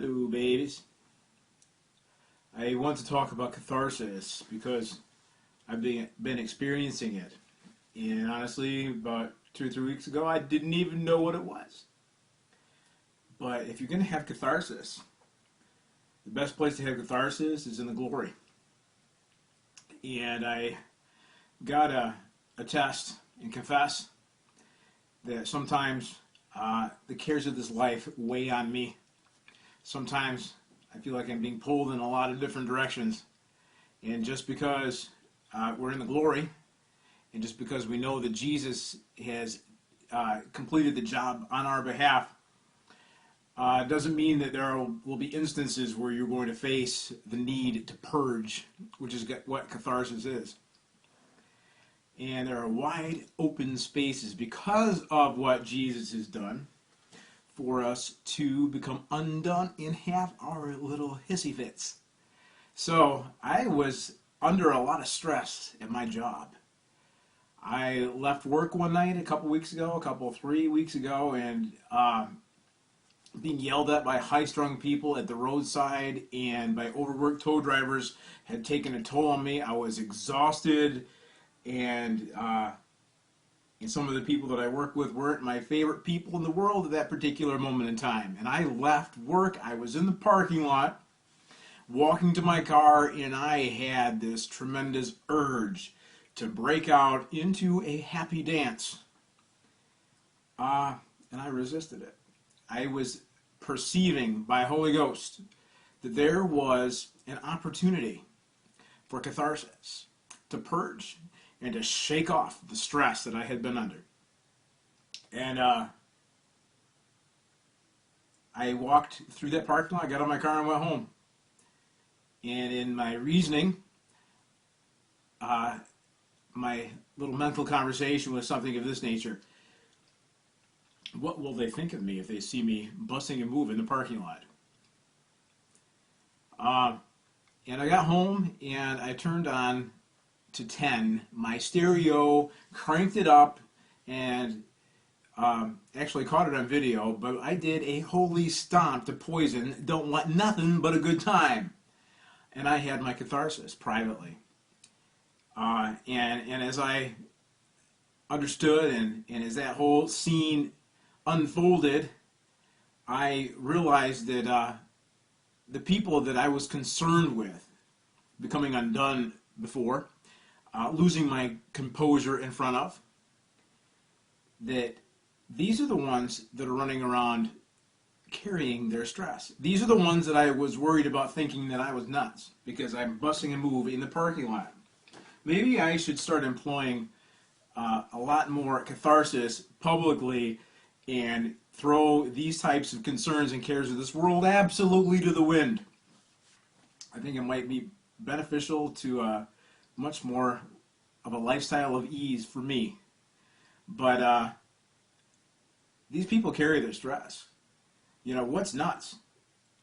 Hello, babies. I want to talk about catharsis because I've been experiencing it. And honestly, about 2 or 3 weeks ago, I didn't even know what it was. But if you're going to have catharsis, the best place to have catharsis is in the glory. And I got to attest and confess that sometimes the cares of this life weigh on me. Sometimes I feel like I'm being pulled in a lot of different directions. And just because we're in the glory, and just because we know that Jesus has completed the job on our behalf, doesn't mean that there will be instances where you're going to face the need to purge, which is what catharsis is. And there are wide open spaces because of what Jesus has done for us to become undone and have our little hissy fits. So I was under a lot of stress at my job. I left work one night a couple 3 weeks ago, and being yelled at by high-strung people at the roadside and by overworked tow drivers had taken a toll on me. I was exhausted, and some of the people that I work with weren't my favorite people in the world at that particular moment in time. And I left work. I was in the parking lot, walking to my car, and I had this tremendous urge to break out into a happy dance. And I resisted it. I was perceiving by Holy Ghost that there was an opportunity for catharsis, to purge and to shake off the stress that I had been under. And I walked through that parking lot, got out of my car and went home. And in my reasoning, my little mental conversation was something of this nature. What will they think of me if they see me busting a move in the parking lot? And I got home and I turned on to 10, my stereo, cranked it up, and actually caught it on video, but I did a holy stomp to Poison, Don't Want Nothing But a Good Time. And I had my catharsis privately. And as I understood and as that whole scene unfolded, I realized that the people that I was concerned with becoming undone before, losing my composure in front of, that these are the ones that are running around carrying their stress. These are the ones that I was worried about, thinking that I was nuts because I'm busting a move in the parking lot. Maybe I should start employing a lot more catharsis publicly and throw these types of concerns and cares of this world absolutely to the wind. I think it might be beneficial to much more of a lifestyle of ease for me. But these people carry their stress. You know, what's nuts?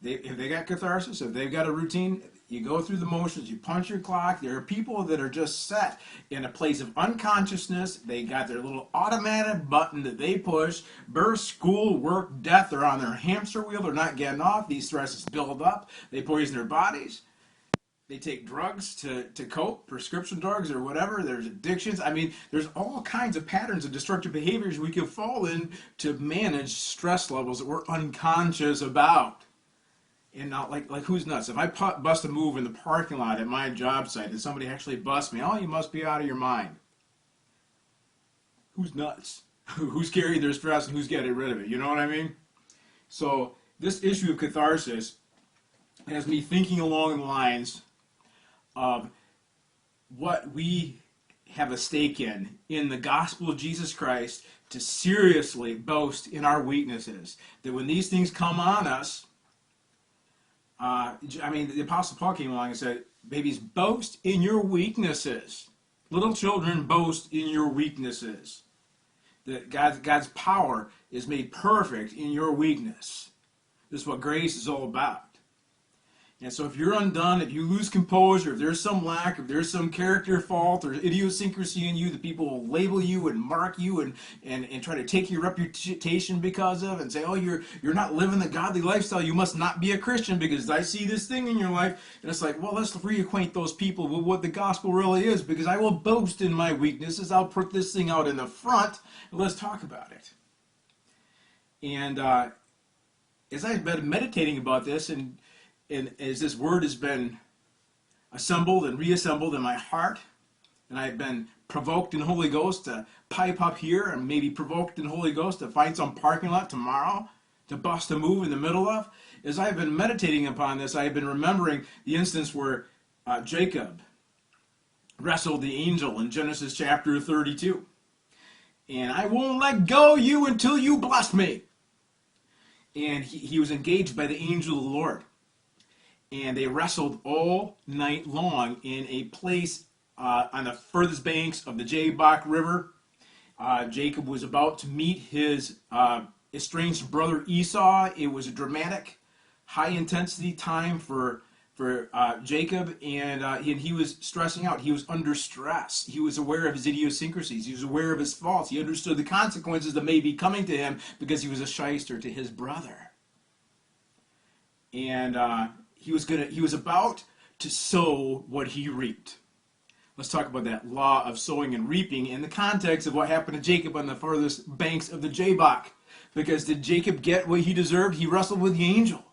If they got catharsis, if they've got a routine, you go through the motions, you punch your clock. There are people that are just set in a place of unconsciousness. They got their little automatic button that they push. Birth, school, work, death. They're on their hamster wheel. They're not getting off. These stresses build up. They poison their bodies. They take drugs to cope, prescription drugs or whatever. There's addictions. I mean, there's all kinds of patterns of destructive behaviors we can fall in to manage stress levels that we're unconscious about. And not like who's nuts? If I bust a move in the parking lot at my job site and somebody actually busts me, oh, you must be out of your mind. Who's nuts? Who's carrying their stress and who's getting rid of it? You know what I mean? So this issue of catharsis has me thinking along the lines of what we have a stake in the gospel of Jesus Christ, to seriously boast in our weaknesses. That when these things come on us, the Apostle Paul came along and said, babies, boast in your weaknesses. Little children, boast in your weaknesses. That God's power is made perfect in your weakness. This is what grace is all about. And so if you're undone, if you lose composure, if there's some lack, if there's some character fault or idiosyncrasy in you that people will label you and mark you and try to take your reputation because of and say, oh, you're not living the godly lifestyle, you must not be a Christian because I see this thing in your life. And it's like, well, let's reacquaint those people with what the gospel really is, because I will boast in my weaknesses. I'll put this thing out in the front and let's talk about it. And as I've been meditating about this and as this word has been assembled and reassembled in my heart, and I've been provoked in Holy Ghost to pipe up here, and maybe provoked in Holy Ghost to find some parking lot tomorrow to bust a move in the middle of, as I've been meditating upon this, I have been remembering the instance where Jacob wrestled the angel in Genesis chapter 32. And I won't let go of you until you bless me. And he was engaged by the angel of the Lord. And they wrestled all night long in a place on the furthest banks of the Jabbok River. Jacob was about to meet his estranged brother Esau. It was a dramatic, high-intensity time for Jacob, and he was stressing out. He was under stress. He was aware of his idiosyncrasies. He was aware of his faults. He understood the consequences that may be coming to him because he was a shyster to his brother. And he was about to sow what he reaped. Let's talk about that law of sowing and reaping in the context of what happened to Jacob on the farthest banks of the Jabbok. Because did Jacob get what he deserved? He wrestled with the angel.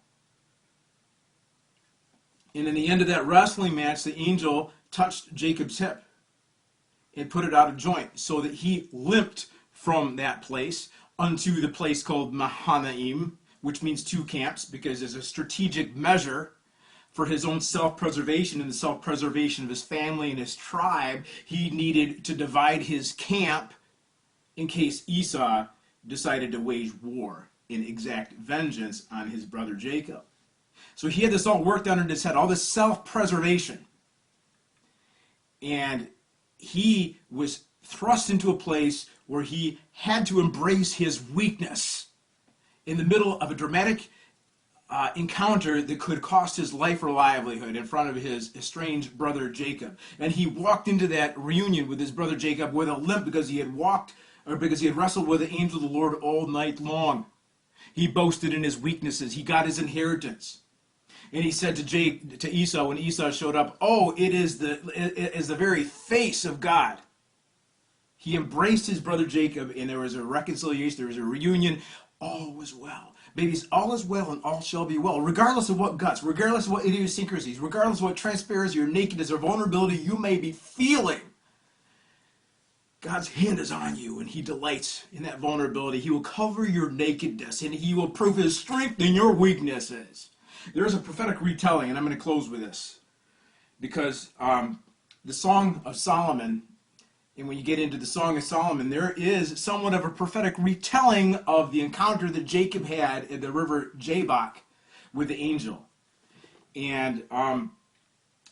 And in the end of that wrestling match, the angel touched Jacob's hip and put it out of joint so that he limped from that place unto the place called Mahanaim, which means two camps, because as a strategic measure for his own self-preservation and the self-preservation of his family and his tribe, he needed to divide his camp in case Esau decided to wage war and exact vengeance on his brother Jacob. So he had this all worked out in his head, all this self-preservation. And he was thrust into a place where he had to embrace his weakness in the middle of a dramatic encounter that could cost his life or livelihood in front of his estranged brother Jacob. And he walked into that reunion with his brother Jacob with a limp because he had wrestled with the angel of the Lord all night long. He boasted in his weaknesses. He got his inheritance. And he said to Esau when Esau showed up, oh, it is the very face of God. He embraced his brother Jacob, and there was a reconciliation, there was a reunion. All was well. Babies, all is well and all shall be well. Regardless of what guts, regardless of what idiosyncrasies, regardless of what transparency or nakedness or vulnerability you may be feeling, God's hand is on you, and he delights in that vulnerability. He will cover your nakedness, and he will prove his strength in your weaknesses. There is a prophetic retelling, and I'm going to close with this, because the Song of Solomon, and when you get into the Song of Solomon, there is somewhat of a prophetic retelling of the encounter that Jacob had at the river Jabbok with the angel. And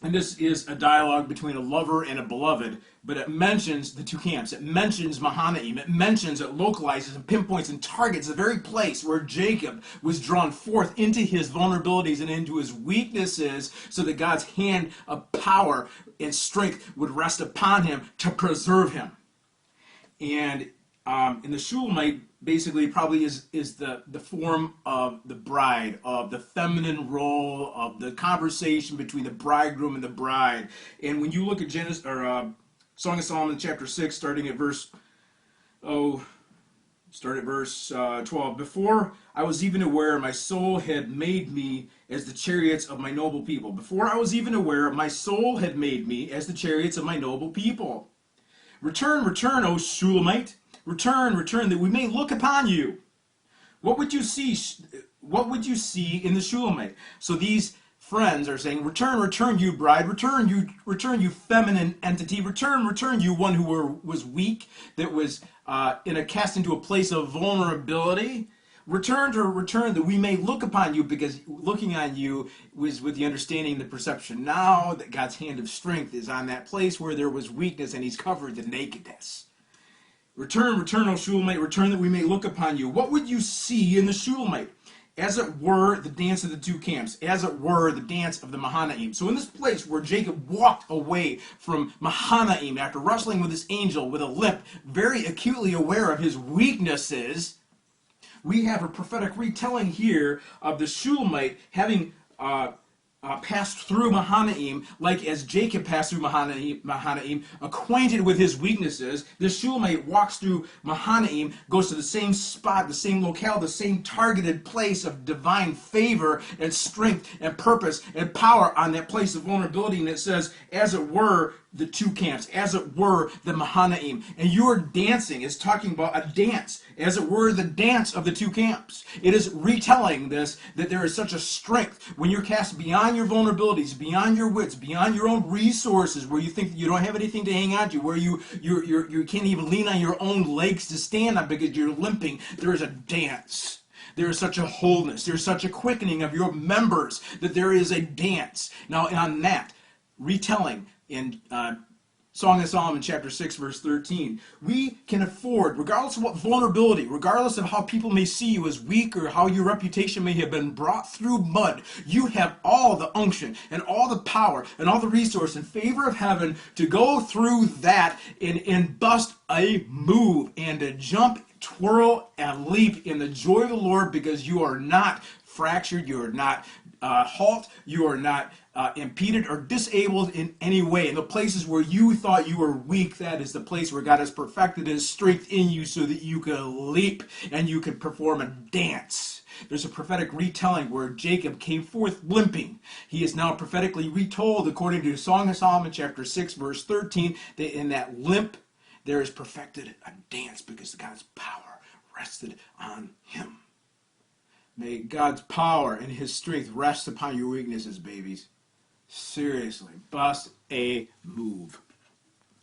this is a dialogue between a lover and a beloved, but it mentions the two camps. It mentions Mahanaim. It localizes and pinpoints and targets the very place where Jacob was drawn forth into his vulnerabilities and into his weaknesses so that God's hand of power and strength would rest upon him to preserve him. And the Shulamite basically probably is the form of the bride, of the feminine role, of the conversation between the bridegroom and the bride. And when you look at Song of Solomon chapter 6, starting at verse 12. Before I was even aware, my soul had made me as the chariots of my noble people. Before I was even aware, my soul had made me as the chariots of my noble people. Return, return, O Shulamite. Return, return, that we may look upon you. What would you see? What would you see in the Shulamite? So these friends are saying, return, return, you bride. Return, you feminine entity. Return, return, you one who was weak, that was cast into a place of vulnerability. Return that we may look upon you, because looking on you was with the understanding and the perception now that God's hand of strength is on that place where there was weakness, and he's covered the nakedness. Return, return, O Shulamite, return that we may look upon you. What would you see in the Shulamite? as it were the dance of the two camps, as it were the dance of the Mahanaim. So in this place where Jacob walked away from Mahanaim after wrestling with this angel with a limp, very acutely aware of his weaknesses, we have a prophetic retelling here of the Shulamite having passed through Mahanaim, like as Jacob passed through Mahanaim, acquainted with his weaknesses. The Shulamite walks through Mahanaim, goes to the same spot, the same locale, the same targeted place of divine favor and strength and purpose and power on that place of vulnerability. And it says, as it were, the two camps, as it were, the Mahanaim. And your dancing is talking about a dance, as it were, the dance of the two camps. It is retelling this, that there is such a strength when you're cast beyond your vulnerabilities, beyond your wits, beyond your own resources, where you think that you don't have anything to hang on to, where you can't even lean on your own legs to stand on because you're limping. There is a dance. There is such a wholeness. There's such a quickening of your members that there is a dance. Now, on that retelling, in Song of Solomon chapter 6 verse 13, we can afford, regardless of what vulnerability, regardless of how people may see you as weak or how your reputation may have been brought through mud, you have all the unction and all the power and all the resource and favor of heaven to go through that and bust a move and to jump, twirl, and leap in the joy of the Lord, because you are not fractured, you are not halt, you are not impeded or disabled in any way. In the places where you thought you were weak, that is the place where God has perfected his strength in you so that you can leap and you can perform a dance. There's a prophetic retelling where Jacob came forth limping. He is now prophetically retold, according to Song of Solomon chapter 6 verse 13, that in that limp there is perfected a dance because God's power rested on him. May God's power and his strength rest upon your weaknesses, babies. Seriously, bust a move.